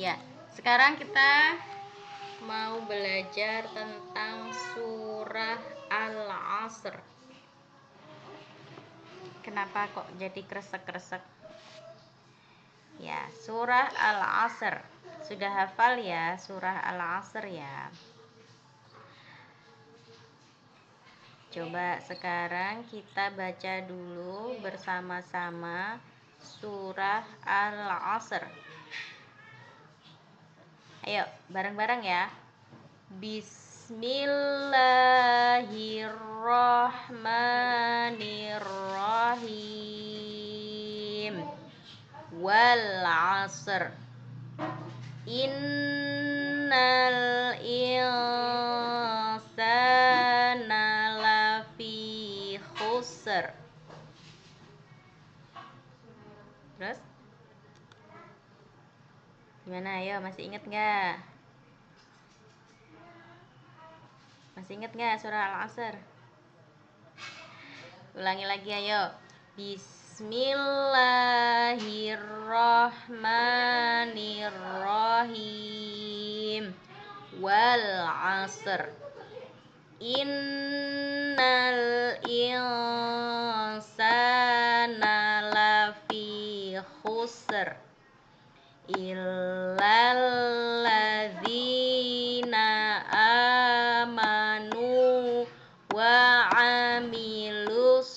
Ya, sekarang kita mau belajar tentang surah Al-Asr. Kenapa kok jadi kresek-kresek? Ya, surah Al-Asr. Sudah hafal ya surah Al-Asr ya? Coba sekarang kita baca dulu bersama-sama surah Al-Asr. Ayo, bareng-bareng ya. Bismillahirrahmanirrahim. Wal 'asr. Innal insana lafi khusr. Terus? Gimana, ayo, masih inget nggak? Masih inget nggak surah Al-Asr? Ulangi lagi, ayo. Bismillahirrahmanirrahim. Wal 'asr. Innal insana lafi khusr. Illal ladzina amanu wa amilus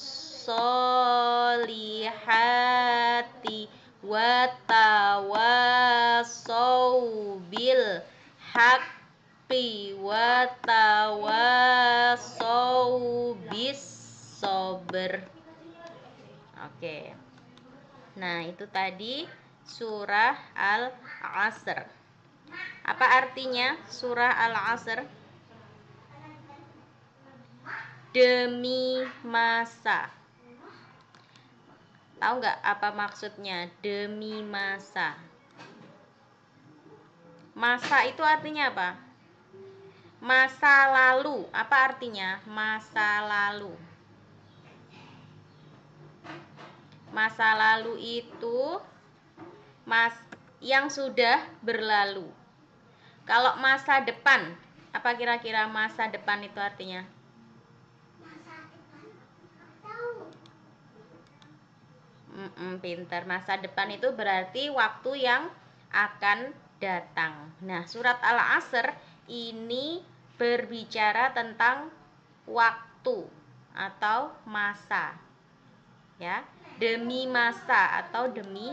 solihati wa tawassaw bil haqqi wa tawassaw bis sabr. Oke. Nah, itu tadi surah Al-Asr. Apa artinya surah Al-Asr? Demi masa. Tahu nggak apa maksudnya demi masa? Masa itu artinya apa? Masa lalu. Apa artinya masa lalu? Masa lalu itu yang sudah berlalu. Kalau masa depan, apa kira-kira masa depan itu artinya? Pintar. Masa depan itu berarti waktu yang akan datang. Nah, surat Al-Asr ini berbicara tentang waktu atau masa. Ya, demi masa atau demi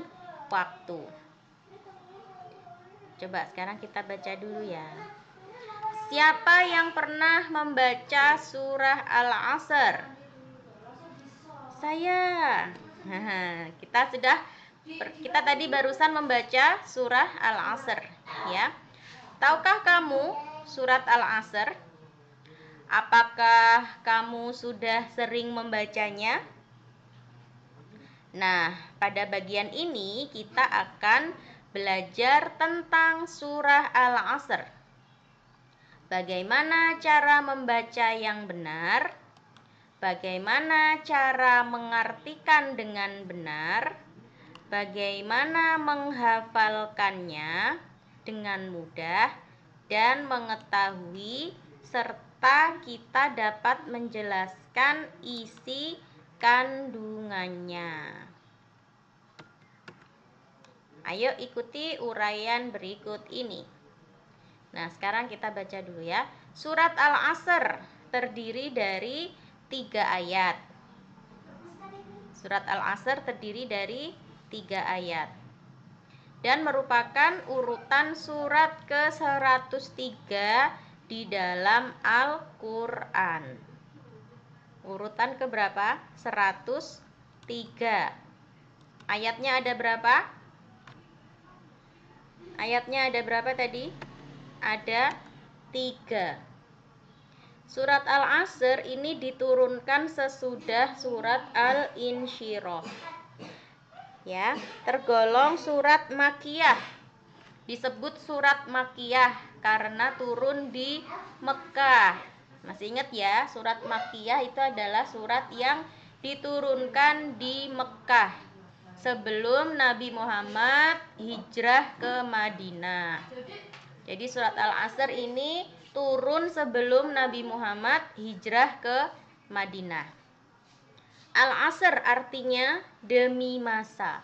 waktu. Coba sekarang kita baca dulu ya. Siapa yang pernah membaca surah Al-Asr? Saya. Kita tadi barusan membaca surah Al-Asr, ya. Tahukah kamu surat Al-Asr? Apakah kamu sudah sering membacanya? Nah, pada bagian ini kita akan belajar tentang surah Al-Asr. Bagaimana cara membaca yang benar? Bagaimana cara mengartikan dengan benar? Bagaimana menghafalkannya dengan mudah dan mengetahui serta kita dapat menjelaskan isi kandungannya. Ayo ikuti uraian berikut ini. Nah, sekarang kita baca dulu ya. Surat Al-Asr terdiri dari 3 ayat. Surat Al-Asr terdiri dari 3 ayat. Dan merupakan urutan surat ke-103 di dalam Al-Quran. Urutan keberapa? 103. Ayatnya ada berapa? Ayatnya ada berapa tadi? Ada 3. Surat Al-Asr ini diturunkan sesudah surat Al-Insyirah. Ya, tergolong surat Makkiyah. Disebut surat Makkiyah karena turun di Mekah. Masih ingat ya, surat Makkiyah itu adalah surat yang diturunkan di Mekah. sebelum Nabi Muhammad hijrah ke Madinah. Jadi surat Al-Asr ini turun sebelum Nabi Muhammad hijrah ke Madinah. Al-Asr artinya demi masa,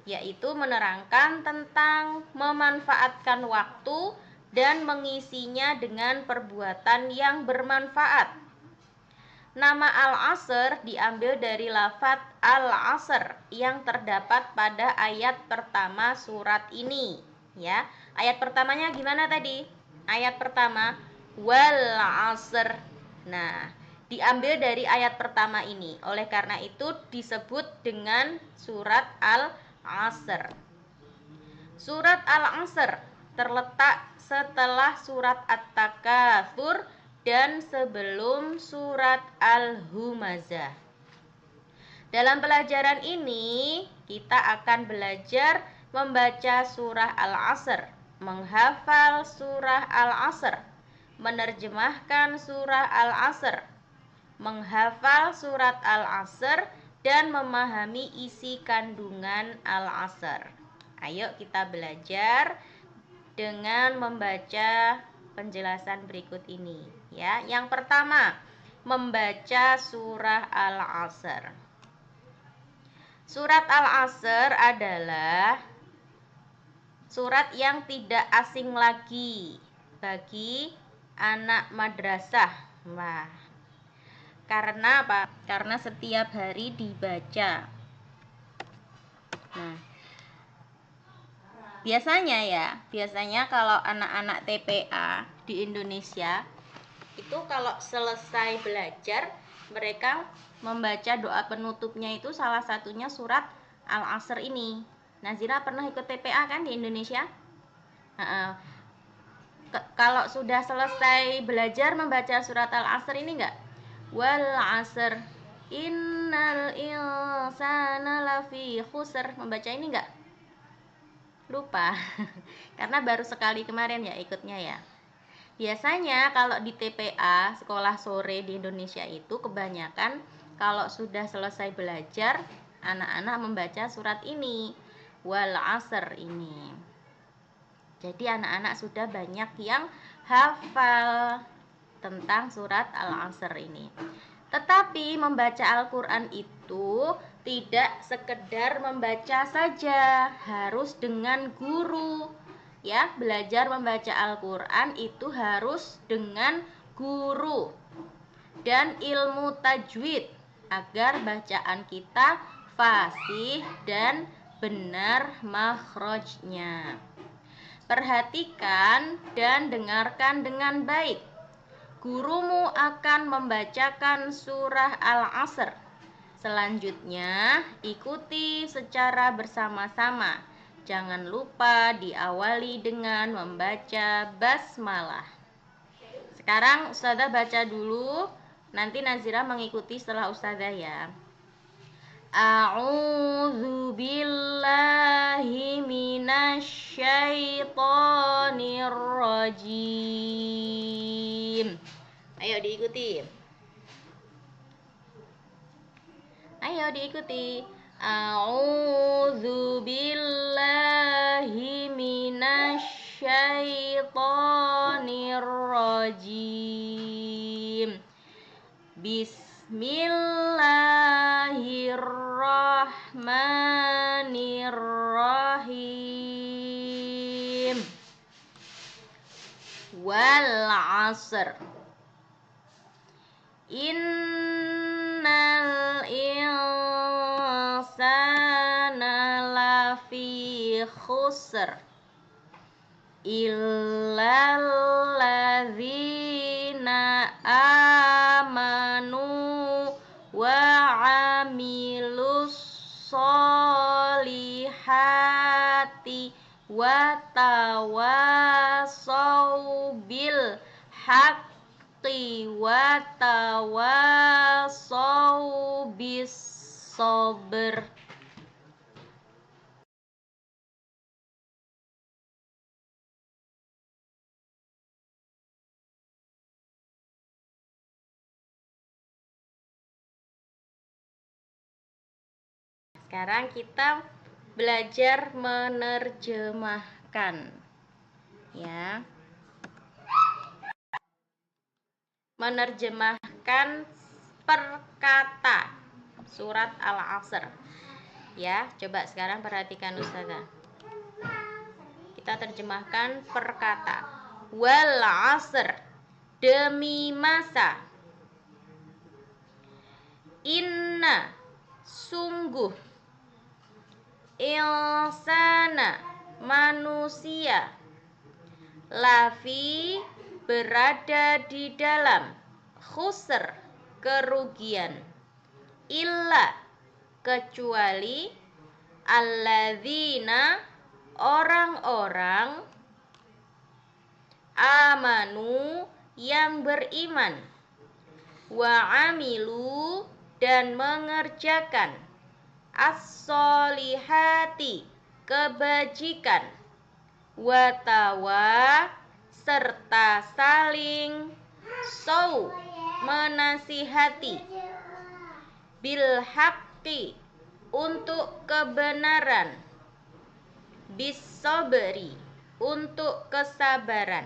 yaitu menerangkan tentang memanfaatkan waktu dan mengisinya dengan perbuatan yang bermanfaat. Nama Al-Asr diambil dari lafadz Al-Asr yang terdapat pada ayat pertama surat ini. Ya, ayat pertamanya gimana tadi? Ayat pertama wal asr. Nah, diambil dari ayat pertama ini. Oleh karena itu disebut dengan surat Al-Asr. Surat Al-Asr terletak setelah surat At-Takatsur dan sebelum surat Al-Humazah. Dalam pelajaran ini kita akan belajar membaca surah Al-Asr, menghafal surah Al-Asr, menerjemahkan surah Al-Asr, menghafal surat Al-Asr, dan memahami isi kandungan Al-Asr. Ayo kita belajar dengan membaca penjelasan berikut ini. Ya, yang pertama, membaca surah Al-Asr. Surat Al-Asr adalah surat yang tidak asing lagi bagi anak madrasah. Wah, karena apa? Karena setiap hari dibaca. Nah, biasanya kalau anak-anak TPA di Indonesia itu kalau selesai belajar mereka membaca doa penutupnya itu salah satunya surat Al-Asr ini. Nazira pernah ikut TPA kan di Indonesia? Kalau sudah selesai belajar membaca surat Al-Asr ini enggak? Wal asr innal insana lafi khusr. Membaca ini enggak? Lupa. Karena baru sekali kemarin ya ikutnya ya. Biasanya kalau di TPA, sekolah sore di Indonesia itu kebanyakan kalau sudah selesai belajar, anak-anak membaca surat ini, wal asr ini. Jadi anak-anak sudah banyak yang hafal tentang surat Al-Asr ini. Tetapi membaca Al-Quran itu tidak sekedar membaca saja, harus dengan guru. Ya, belajar membaca Al-Quran itu harus dengan guru dan ilmu tajwid agar bacaan kita fasih dan benar makhrajnya. Perhatikan dan dengarkan dengan baik. Gurumu akan membacakan surah Al-Asr. Selanjutnya, ikuti secara bersama-sama. Jangan lupa diawali dengan membaca basmalah. Sekarang Ustazah baca dulu, nanti Nazira mengikuti setelah Ustazah ya. A'udzu billahi minasyaitonir rajim. Ayo diikuti. A'udzu billahi minasyaitonir rajim. Bismillahirrahmanirrahim. Wal asr. Innal insana lafi khusr illal ladzina amanu wa amilus solihati wa tawasau bil haqqi wa tawasau bis sabr. sekarang kita belajar menerjemahkan. Ya. Menerjemahkan perkata surat Al-Asr. Ya, coba sekarang perhatikan Ustazah. Kita terjemahkan perkata. Wal 'asr, demi masa. Inna, sungguh. Insana, manusia. Lafi, berada di dalam. Khusr, kerugian. Illa, kecuali. Alladzina, orang-orang. Amanu, yang beriman. Wa amilu, dan mengerjakan. As-solihati, kebajikan. Watawa, serta saling. Menasihati. Bil haqqi, untuk kebenaran. Bis sabri, untuk kesabaran.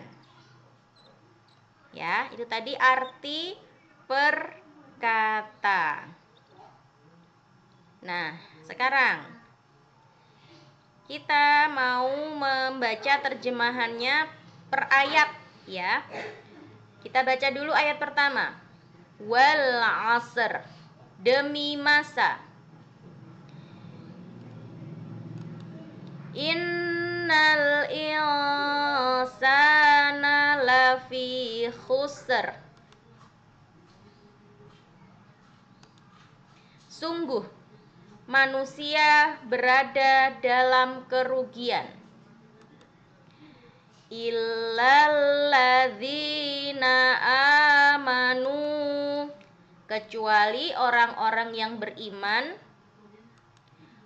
Ya, itu tadi arti perkata. Nah, sekarang kita mau membaca terjemahannya per ayat ya. Kita baca dulu ayat pertama. Wal 'asr, demi masa. Innal insana lafi khusr. Sungguh manusia berada dalam kerugian. Illalladzina amanu, kecuali orang-orang yang beriman.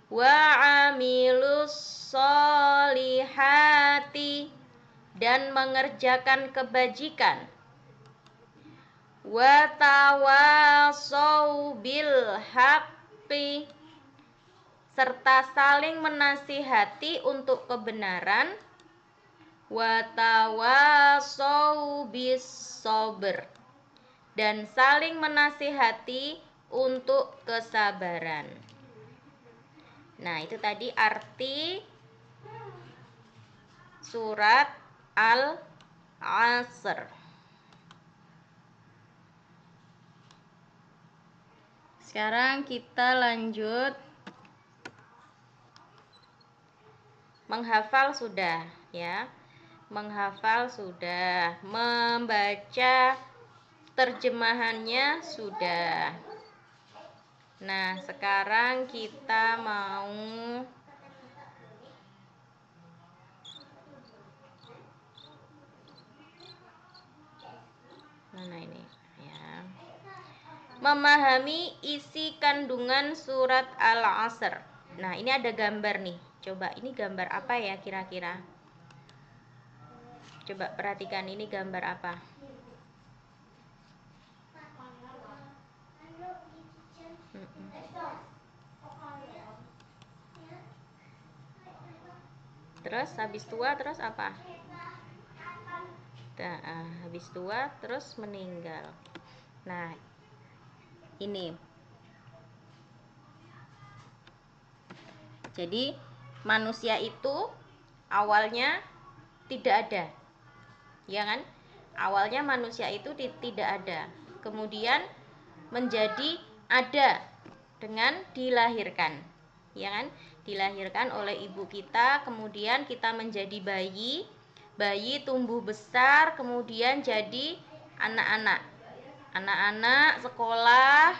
Wa amilus solihati, dan mengerjakan kebajikan. Wa tawasau bil haqqi, serta saling menasihati untuk kebenaran. Wa tawasau bis sabr, dan saling menasihati untuk kesabaran. Nah, itu tadi arti surat Al-Asr. Sekarang kita lanjut. Menghafal sudah ya. Menghafal sudah. Membaca terjemahannya sudah. Nah, sekarang kita mau mana ini ya. Memahami isi kandungan surat Al-Asr. Nah, ini ada gambar nih. Coba ini gambar apa ya kira-kira? Coba perhatikan ini gambar apa? Terus habis tua terus apa? Habis tua terus meninggal. Nah, ini. Jadi manusia itu awalnya tidak ada. Ya kan? Awalnya manusia itu tidak ada. Kemudian menjadi ada dengan dilahirkan. Ya kan? Dilahirkan oleh ibu kita, kemudian kita menjadi bayi. Bayi tumbuh besar, kemudian jadi anak-anak. Anak-anak sekolah,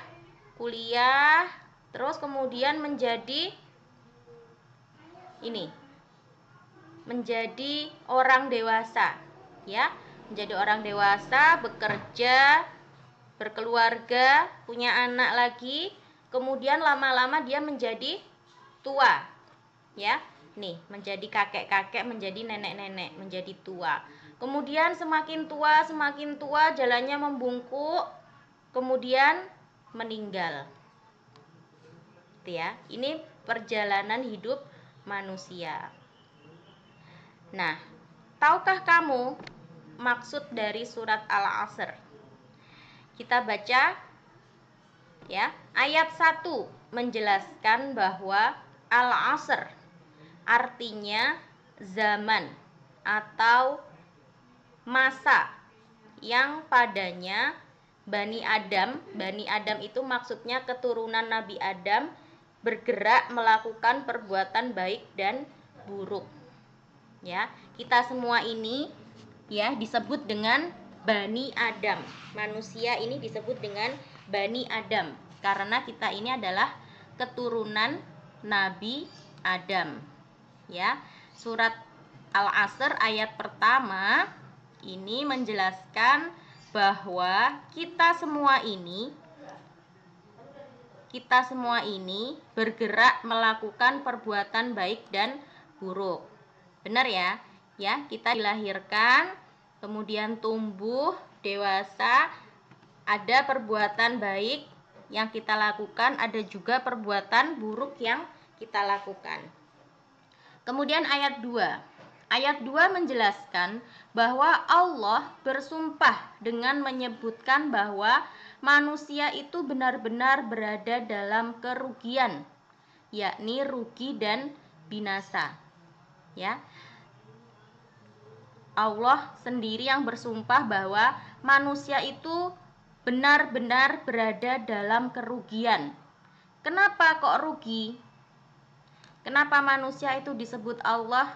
kuliah, terus kemudian menjadi ini. Menjadi orang dewasa, ya. Menjadi orang dewasa, bekerja, berkeluarga, punya anak lagi, kemudian lama-lama dia menjadi tua. Ya. Nih, menjadi kakek-kakek, menjadi nenek-nenek, menjadi tua. Kemudian semakin tua, jalannya membungkuk, kemudian meninggal. Gitu ya. Ini perjalanan hidup manusia. Nah, tahukah kamu maksud dari surat Al-Asr? Kita baca ya. Ayat 1 menjelaskan bahwa Al-Asr artinya zaman atau masa yang padanya Bani Adam itu maksudnya keturunan Nabi Adam bergerak melakukan perbuatan baik dan buruk. Ya, kita semua ini ya disebut dengan Bani Adam. Manusia ini disebut dengan Bani Adam karena kita ini adalah keturunan Nabi Adam. Ya, surat Al-Asr ayat pertama ini menjelaskan bahwa kita semua ini bergerak melakukan perbuatan baik dan buruk. Benar ya? Ya, kita dilahirkan, kemudian tumbuh, dewasa, ada perbuatan baik yang kita lakukan, ada juga perbuatan buruk yang kita lakukan. Kemudian ayat 2. Ayat 2 menjelaskan bahwa Allah bersumpah dengan menyebutkan bahwa manusia itu benar-benar berada dalam kerugian, yakni rugi dan binasa. Ya. Allah sendiri yang bersumpah bahwa manusia itu benar-benar berada dalam kerugian. Kenapa kok rugi? Kenapa manusia itu disebut Allah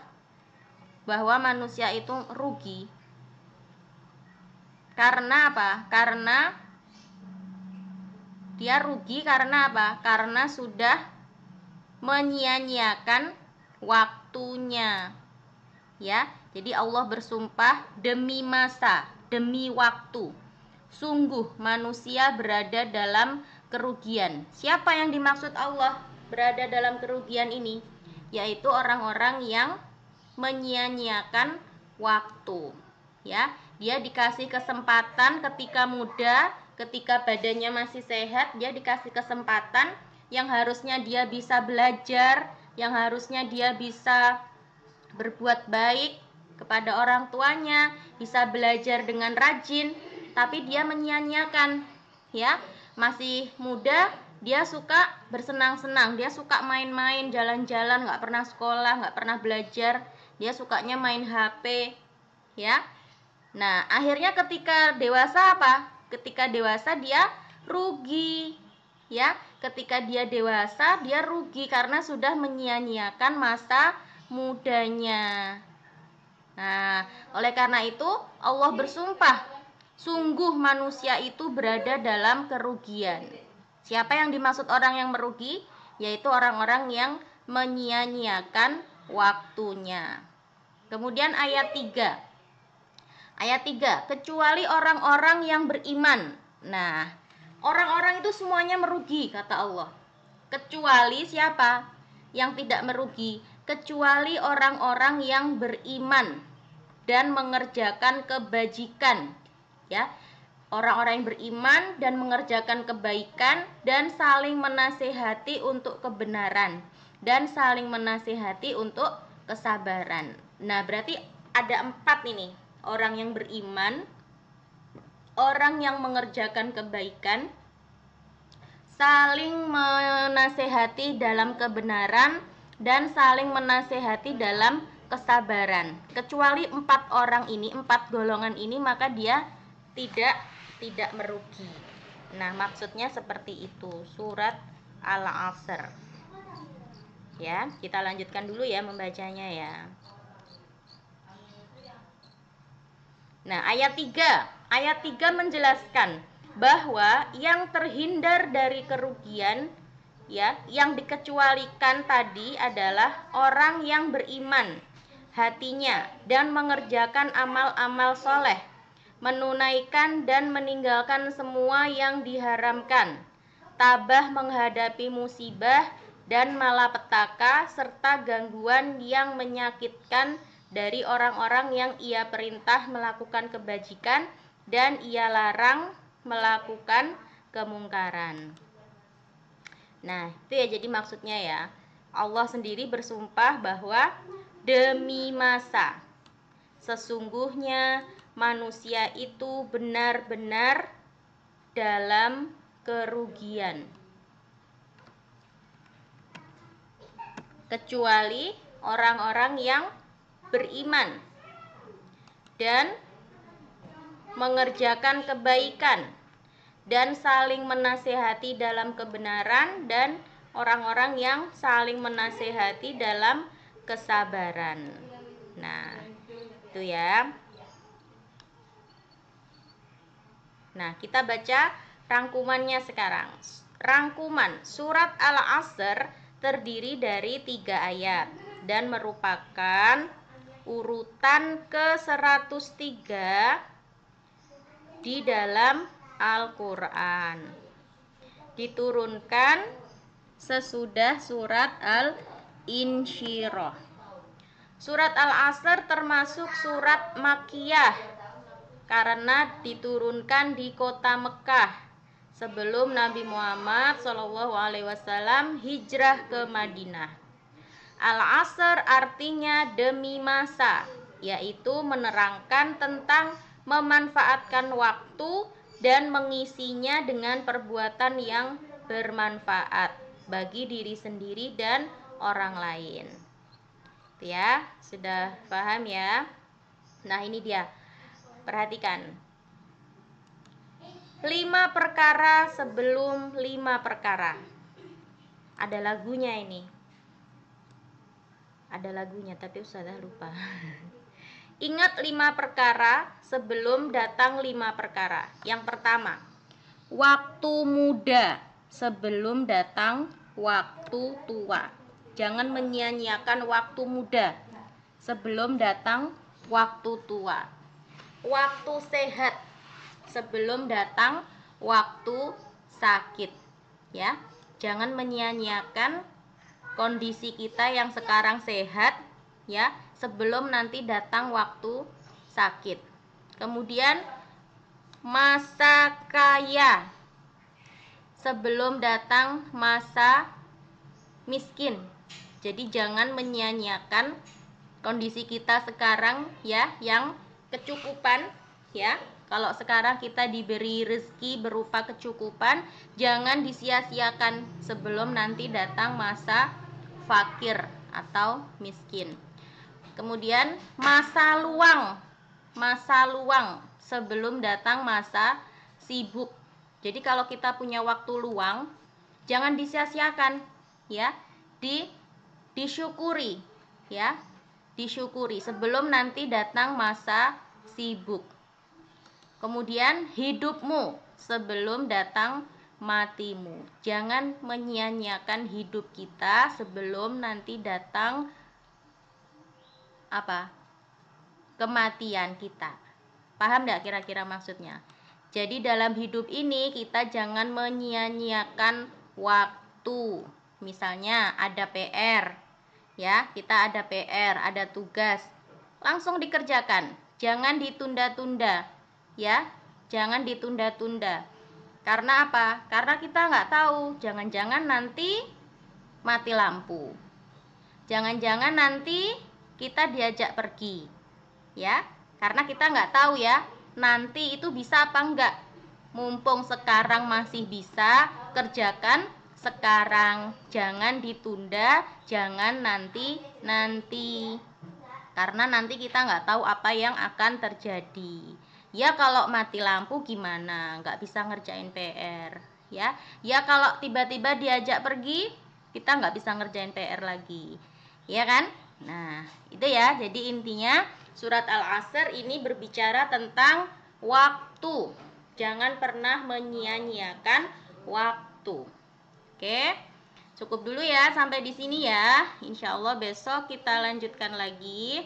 bahwa manusia itu rugi? Karena apa? Karena dia rugi karena apa? Karena sudah menyia-nyiakan waktunya. Ya, jadi Allah bersumpah demi masa, demi waktu. Sungguh manusia berada dalam kerugian. Siapa yang dimaksud Allah berada dalam kerugian ini? Yaitu orang-orang yang menyia-nyiakan waktu. Ya, dia dikasih kesempatan ketika muda, ketika badannya masih sehat, dia dikasih kesempatan yang harusnya dia bisa belajar, yang harusnya dia bisa berbuat baik kepada orang tuanya, bisa belajar dengan rajin, tapi dia menyia-nyiakan. Ya, masih muda, dia suka bersenang-senang, dia suka main-main, jalan-jalan, nggak pernah sekolah, nggak pernah belajar, dia sukanya main HP. Ya, nah akhirnya ketika dewasa apa? Ketika dewasa dia rugi. Ya, ketika dia dewasa dia rugi karena sudah menyia-nyiakan masa mudanya. Nah, oleh karena itu Allah bersumpah, sungguh manusia itu berada dalam kerugian. Siapa yang dimaksud orang yang merugi? Yaitu orang-orang yang menyia-nyiakan waktunya. Kemudian ayat 3. Ayat 3, kecuali orang-orang yang beriman. Nah, orang-orang itu semuanya merugi kata Allah. Kecuali siapa yang tidak merugi? Kecuali orang-orang yang beriman dan mengerjakan kebajikan. Ya, orang-orang yang beriman dan mengerjakan kebaikan dan saling menasehati untuk kebenaran dan saling menasehati untuk kesabaran. Nah, berarti ada 4 ini. Orang yang beriman, orang yang mengerjakan kebaikan, saling menasehati dalam kebenaran dan saling menasehati dalam kesabaran. Kecuali 4 orang ini, 4 golongan ini, maka dia tidak merugi. Nah, maksudnya seperti itu surat Al-Asr. Ya, kita lanjutkan dulu ya membacanya ya. Nah, ayat 3 menjelaskan bahwa yang terhindar dari kerugian ya, yang dikecualikan tadi adalah orang yang beriman hatinya dan mengerjakan amal-amal soleh, menunaikan dan meninggalkan semua yang diharamkan, tabah menghadapi musibah dan malapetaka serta gangguan yang menyakitkan dari orang-orang yang ia perintah melakukan kebajikan dan ia larang melakukan kemungkaran. Nah, itu ya jadi maksudnya ya. Allah sendiri bersumpah bahwa demi masa, sesungguhnya manusia itu benar-benar dalam kerugian, kecuali orang-orang yang beriman dan mengerjakan kebaikan dan saling menasehati dalam kebenaran, dan orang-orang yang saling menasehati dalam kesabaran. Nah, itu ya. Nah, kita baca rangkumannya sekarang. Rangkuman surat Al-Asr terdiri dari 3 ayat dan merupakan urutan ke-103 di dalam Al-Quran. Diturunkan sesudah surat Al-Insyirah. Surat Al-Asr termasuk surat Makkiyah karena diturunkan di kota Mekah sebelum Nabi Muhammad SAW hijrah ke Madinah. Al-Asr artinya demi masa, yaitu menerangkan tentang memanfaatkan waktu dan mengisinya dengan perbuatan yang bermanfaat bagi diri sendiri dan orang lain. Ya, sudah paham ya? Nah, ini dia. Perhatikan. 5 perkara sebelum 5 perkara. Ada lagunya ini. Ada lagunya tapi Ustazah lupa. Ingat 5 perkara sebelum datang 5 perkara. Yang pertama, waktu muda sebelum datang waktu tua. Jangan menyia-nyiakan waktu muda sebelum datang waktu tua. Waktu sehat sebelum datang waktu sakit, ya. Jangan menyia-nyiakan kondisi kita yang sekarang sehat, ya, sebelum nanti datang waktu sakit. Kemudian masa kaya sebelum datang masa miskin. Jadi jangan menyia-nyiakan kondisi kita sekarang, ya, yang kecukupan, ya. Kalau sekarang kita diberi rezeki berupa kecukupan, jangan disia-siakan sebelum nanti datang masa fakir atau miskin. Kemudian masa luang sebelum datang masa sibuk. Jadi kalau kita punya waktu luang, jangan disia-siakan, ya. Disyukuri, ya. Disyukuri sebelum nanti datang masa sibuk. Kemudian hidupmu sebelum datang matimu. Jangan menyia-nyiakan hidup kita sebelum nanti datang kematian kita. Paham enggak kira-kira maksudnya? Jadi dalam hidup ini kita jangan menyia-nyiakan waktu. Misalnya ada PR, ya, kita ada PR, ada tugas, langsung dikerjakan, jangan ditunda-tunda, ya, jangan ditunda-tunda. Karena apa? Karena kita nggak tahu, jangan-jangan nanti mati lampu, jangan-jangan nanti kita diajak pergi, ya, karena kita nggak tahu ya, nanti itu bisa apa enggak. Mumpung sekarang masih bisa, kerjakan sekarang, jangan ditunda, jangan nanti. Karena nanti kita nggak tahu apa yang akan terjadi. Ya kalau mati lampu gimana? Nggak bisa ngerjain PR, ya. Ya kalau tiba-tiba diajak pergi, kita nggak bisa ngerjain PR lagi, ya kan? Nah, itu ya. Jadi intinya surat Al-Asr ini berbicara tentang waktu. Jangan pernah menyia-nyiakan waktu. Oke, cukup dulu ya sampai di sini ya. Insya Allah besok kita lanjutkan lagi.